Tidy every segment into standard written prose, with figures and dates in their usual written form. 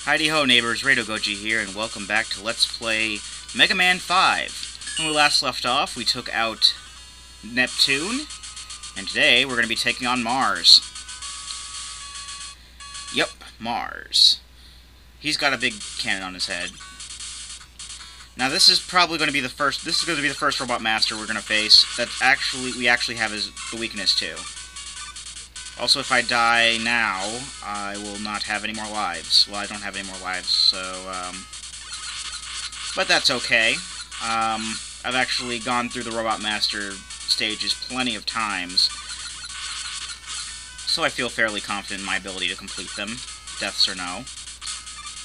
Heidi-ho neighbors, Radio Goji here, and welcome back to Let's Play Mega Man 5. When we last left off, we took out Neptune, and today we're going to be taking on Mars. Yep, Mars. He's got a big cannon on his head. Now this is probably going to be the first, Robot Master we're going to face that we actually have the weakness to. Also, if I die now, I will not have any more lives. Well, I don't have any more lives, so, but that's okay. I've actually gone through the Robot Master stages plenty of times, so I feel fairly confident in my ability to complete them, deaths or no.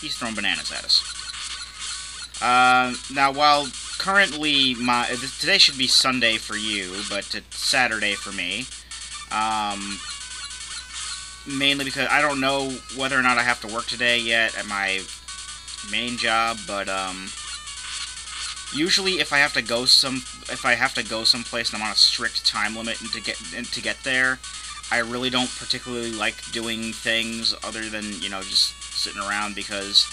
He's throwing bananas at us. Now, while currently today should be Sunday for you, but it's Saturday for me, mainly because I don't know whether or not I have to work today yet at my main job, but usually if I have to go someplace and I'm on a strict time limit to get there, I really don't particularly like doing things other than, you know, just sitting around, because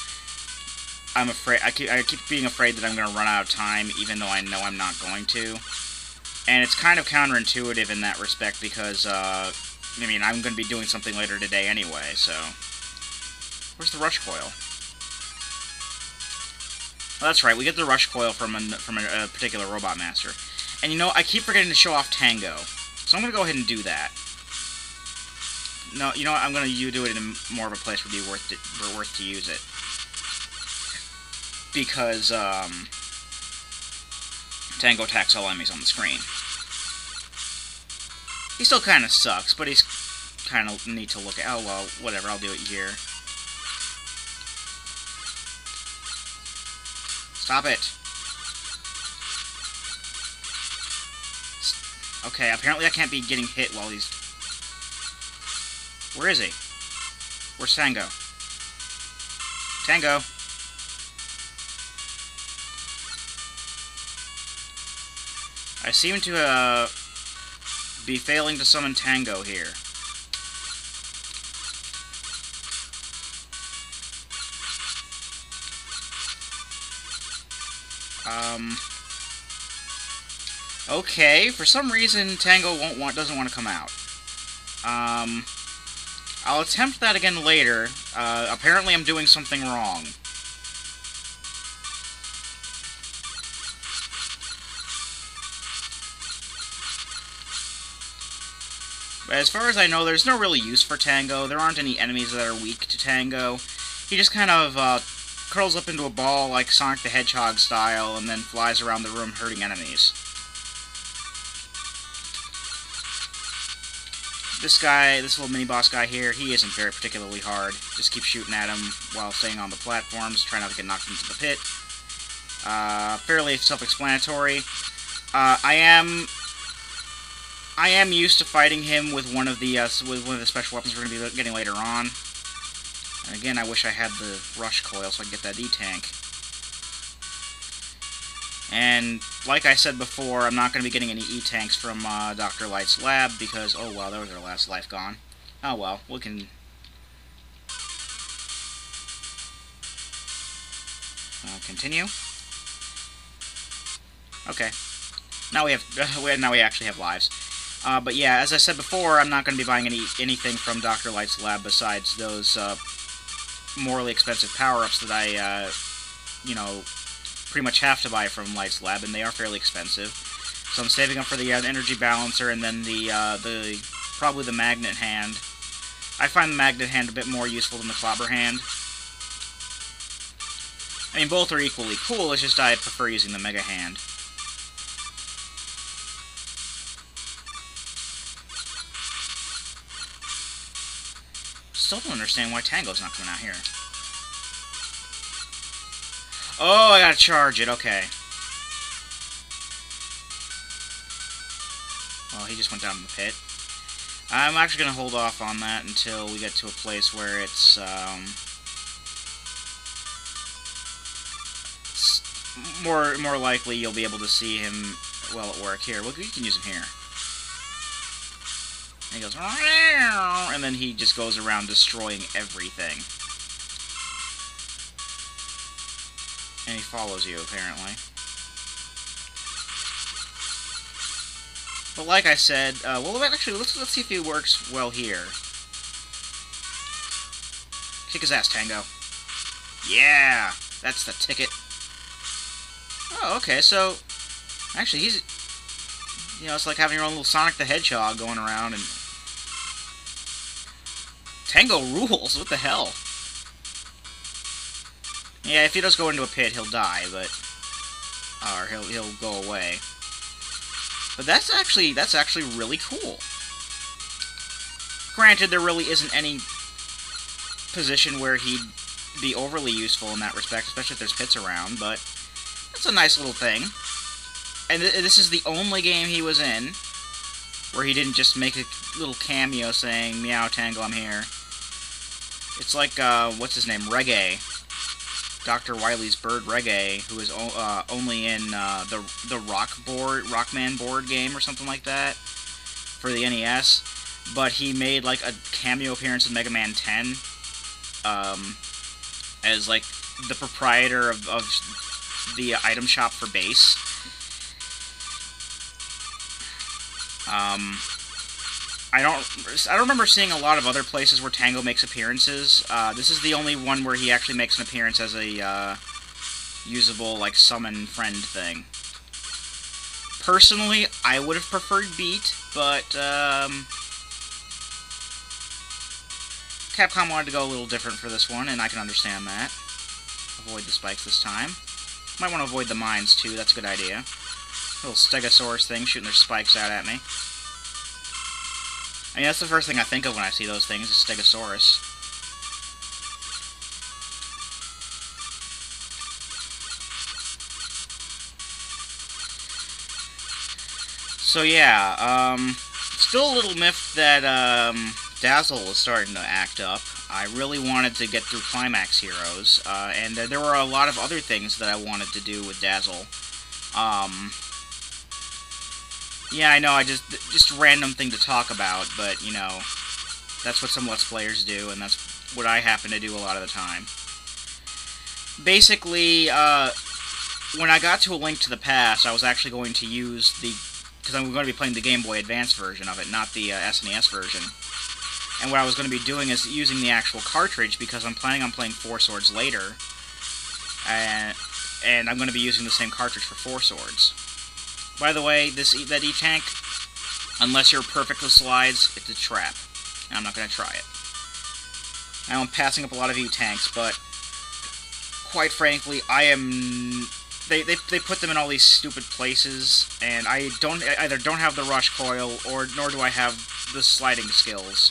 I'm afraid I keep being afraid that I'm going to run out of time, even though I know I'm not going to. And it's kind of counterintuitive in that respect, because I mean, I'm going to be doing something later today anyway, so... Where's the rush coil? Well, that's right, we get the rush coil from a particular Robot Master. And you know, I keep forgetting to show off Tango, so I'm going to go ahead and do that. No, you know what, I'm going to do it in more of a place where it'd be worth to use it. Because, Tango attacks all enemies on the screen. He still kind of sucks, but he's kind of neat to look at. Oh, well, whatever, I'll do it here. Stop it. Okay, apparently I can't be getting hit while he's... Where is he? Where's Tango? Tango! I seem to, be failing to summon Tango here. Okay, for some reason Tango doesn't want to come out. I'll attempt that again later. Apparently I'm doing something wrong. As far as I know, there's no really use for Tango. There aren't any enemies that are weak to Tango. He just kind of curls up into a ball like Sonic the Hedgehog style and then flies around the room hurting enemies. This little mini-boss guy here, he isn't very particularly hard. Just keep shooting at him while staying on the platforms, try not to get knocked into the pit. Fairly self-explanatory. I am used to fighting him with one of the special weapons we're going to be getting later on. And again, I wish I had the rush coil so I could get that E-Tank. And like I said before, I'm not going to be getting any E-Tanks from Dr. Light's lab because, oh well, that was our last life gone. Oh well, we can... continue. Okay. Now we actually have lives. But yeah, as I said before, I'm not going to be buying anything from Dr. Light's lab besides those morally expensive power-ups that I, you know, pretty much have to buy from Light's lab, and they are fairly expensive. So I'm saving up for the energy balancer and then probably the magnet hand. I find the magnet hand a bit more useful than the clobber hand. I mean, both are equally cool, it's just I prefer using the mega hand. Still don't understand why Tango's not coming out here. Oh, I gotta charge it, okay. Well, he just went down in the pit. I'm actually gonna hold off on that until we get to a place where it's more likely you'll be able to see him well at work. Here, well, you can use him here. And he goes, and then he just goes around destroying everything. And he follows you, apparently. But like I said, well, actually, let's see if he works well here. Kick his ass, Tango. Yeah! That's the ticket. Oh, okay, so... Actually, he's... You know, it's like having your own little Sonic the Hedgehog going around, and... Tango rules! What the hell? Yeah, if he does go into a pit, he'll die, but... Or he'll go away. But that's actually really cool. Granted, there really isn't any position where he'd be overly useful in that respect, especially if there's pits around, but that's a nice little thing. And this is the only game he was in where he didn't just make a little cameo saying, "Meow, Tango, I'm here." It's like, what's his name? Reggae. Dr. Wily's bird Reggae, who is only in the Rockman board game or something like that for the NES, but he made like a cameo appearance in Mega Man 10 as like the proprietor of the item shop for base. I don't remember seeing a lot of other places where Tango makes appearances. This is the only one where he actually makes an appearance as a usable, like, summon friend thing. Personally, I would have preferred Beat, but Capcom wanted to go a little different for this one, and I can understand that. Avoid the spikes this time. Might want to avoid the mines, too. That's a good idea. Little Stegosaurus thing shooting their spikes out at me. I mean, that's the first thing I think of when I see those things, is Stegosaurus. So yeah, still a little miffed that Dazzle was starting to act up. I really wanted to get through Climax Heroes, and there were a lot of other things that I wanted to do with Dazzle. Yeah, I know, I just a random thing to talk about, but, you know, that's what some Let's Players do, and that's what I happen to do a lot of the time. Basically, when I got to A Link to the Past, I was actually going to use the... Because I'm going to be playing the Game Boy Advance version of it, not the SNES version. And what I was going to be doing is using the actual cartridge, because I'm planning on playing Four Swords later. And I'm going to be using the same cartridge for Four Swords. By the way, that E-Tank, unless you're perfect with slides, it's a trap. And I'm not going to try it. I know I'm passing up a lot of E-Tanks, but quite frankly, I am... They put them in all these stupid places, and I either don't have the rush coil, nor do I have the sliding skills.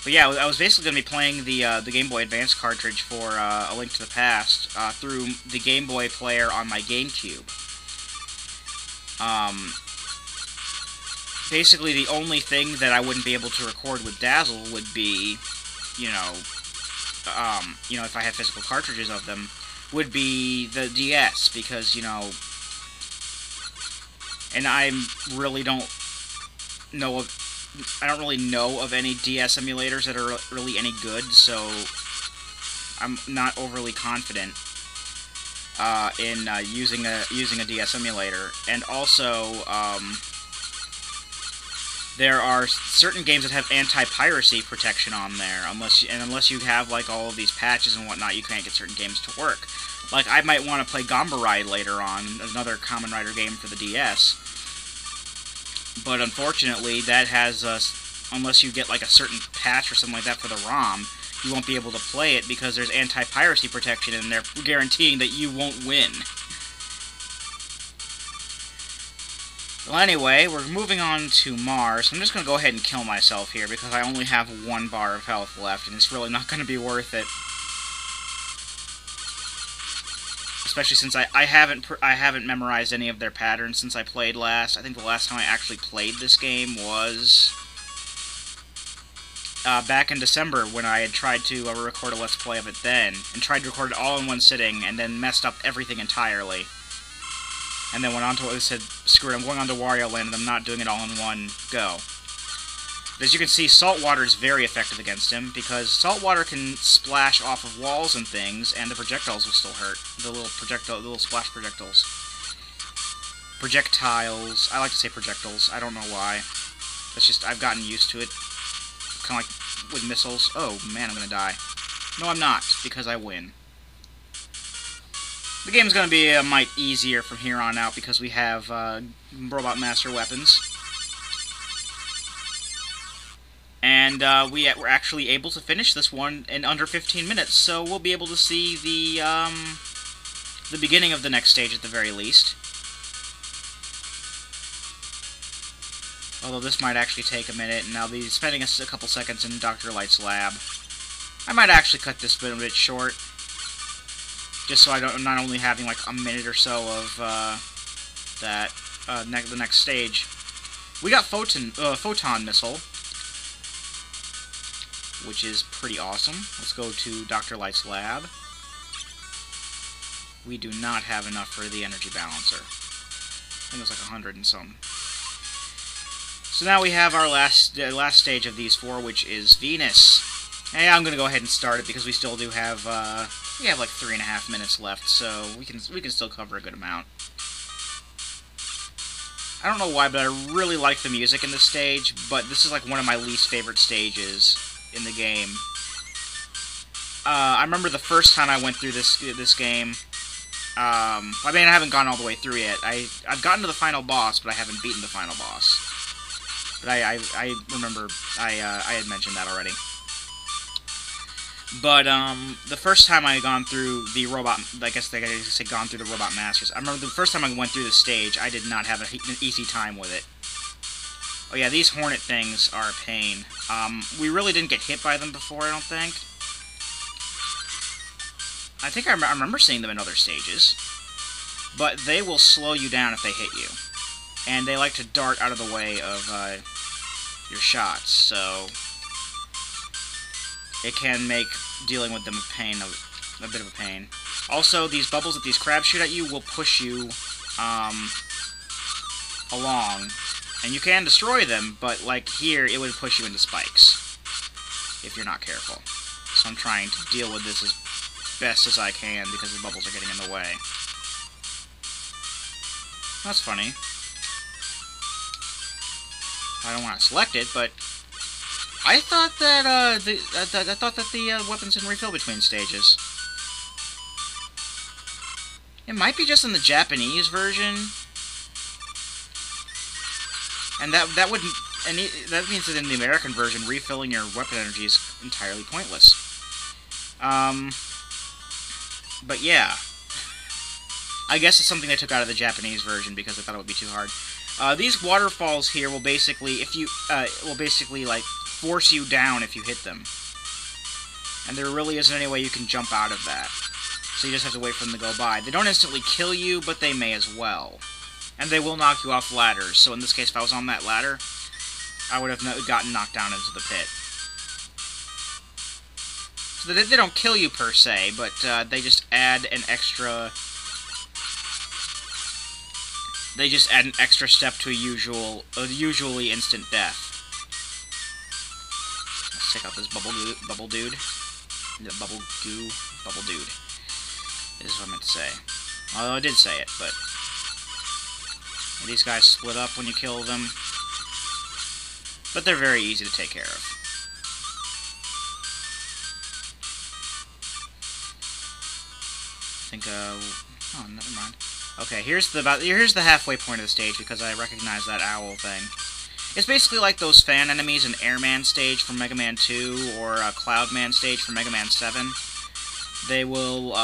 But yeah, I was basically going to be playing the Game Boy Advance cartridge for A Link to the Past through the Game Boy player on my GameCube. Basically, the only thing that I wouldn't be able to record with Dazzle would be, you know, if I had physical cartridges of them, would be the DS, because, you know, and I really don't know of... I don't really know of any DS emulators that are really any good, so I'm not overly confident in using a DS emulator. And also, there are certain games that have anti-piracy protection on there, unless you have like all of these patches and whatnot, you can't get certain games to work. Like, I might want to play Gamba Ride later on, another Kamen Rider game for the DS. But unfortunately, that has, unless you get like a certain patch or something like that for the ROM, you won't be able to play it because there's anti-piracy protection in there guaranteeing that you won't win. Well, anyway, we're moving on to Mars. I'm just going to go ahead and kill myself here because I only have 1 bar of health left, and it's really not going to be worth it. Especially since I haven't memorized any of their patterns since I played last. I think the last time I actually played this game was back in December, when I had tried to record a Let's Play of it then, and tried to record it all in one sitting, and then messed up everything entirely. And then went on to, said, screw it, I'm going on to Wario Land, and I'm not doing it all in one go. As you can see, salt water is very effective against him, because salt water can splash off of walls and things, and the projectiles will still hurt. The little splash projectiles. Projectiles. I like to say projectiles. I don't know why. That's just, I've gotten used to it. Kind of like with missiles. Oh, man, I'm gonna die. No, I'm not, because I win. The game's gonna be a mite easier from here on out, because we have Robot Master weapons. And we're actually able to finish this one in under 15 minutes, so we'll be able to see the beginning of the next stage at the very least. Although this might actually take a minute, and I'll be spending a couple seconds in Dr. Light's lab. I might actually cut this bit a bit short, just so I'm not only having like a minute or so of the next stage. We got Photon Missile, which is pretty awesome. Let's go to Dr. Light's lab. We do not have enough for the energy balancer. I think it was like 100 and some. So now we have our last stage of these four, which is Venus. Hey, I'm gonna go ahead and start it because we still do have we have like 3.5 minutes left, so we can still cover a good amount. I don't know why, but I really like the music in this stage, but this is like one of my least favorite stages in the game. I remember the first time I went through this game. I mean, I haven't gone all the way through yet. I've gotten to the final boss, but I haven't beaten the final boss. But I remember I had mentioned that already. But the first time I gone through the robot, I guess they say gone through the Robot Masters. I remember the first time I went through the stage, I did not have an easy time with it. Oh yeah, these hornet things are a pain. We really didn't get hit by them before, I don't think. I think I remember seeing them in other stages. But they will slow you down if they hit you. And they like to dart out of the way of your shots, so it can make dealing with them a bit of a pain. Also, these bubbles that these crabs shoot at you will push you along. And you can destroy them, but like here, it would push you into spikes if you're not careful. So I'm trying to deal with this as best as I can because the bubbles are getting in the way. That's funny. I don't want to select it, but I thought that the weapons didn't refill between stages. It might be just in the Japanese version. And that wouldn't, and that means that in the American version, refilling your weapon energy is entirely pointless. But yeah, I guess it's something they took out of the Japanese version because they thought it would be too hard. These waterfalls here will basically, like force you down if you hit them, and there really isn't any way you can jump out of that. So you just have to wait for them to go by. They don't instantly kill you, but they may as well. And they will knock you off ladders, so in this case, if I was on that ladder, I would have gotten knocked down into the pit. So they don't kill you per se, but they just add an extra... They just add an extra step to a usually instant death. Let's check out this bubble dude. The bubble dude. Is what I meant to say. Although I did say it, but... These guys split up when you kill them. But they're very easy to take care of. I think, oh, never mind. Okay, here's the halfway point of the stage, because I recognize that owl thing. It's basically like those fan enemies in Airman stage from Mega Man 2, or Cloudman stage from Mega Man 7. They will,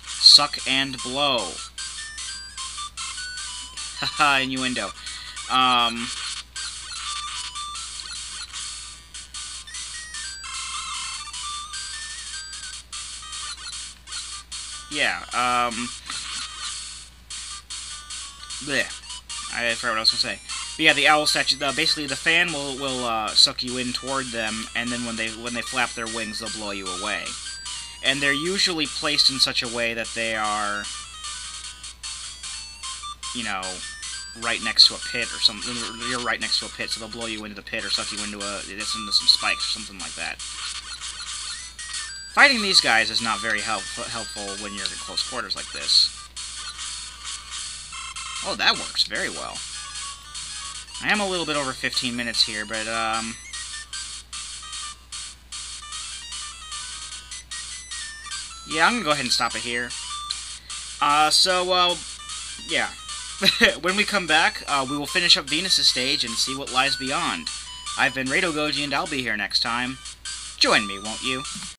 suck and blow. Haha, innuendo. Yeah, bleh. I forgot what I was gonna say. But yeah, the owl statue, basically the fan will suck you in toward them, and then when they flap their wings, they'll blow you away. And they're usually placed in such a way that they are, you know, right next to a pit or something. You're right next to a pit, so they'll blow you into the pit or suck you into some spikes or something like that. Fighting these guys is not very helpful when you're in close quarters like this. Oh, that works very well. I am a little bit over 15 minutes here, but, yeah, I'm gonna go ahead and stop it here. Yeah. When we come back, we will finish up Venus' stage and see what lies beyond. I've been Rado Goji, and I'll be here next time. Join me, won't you?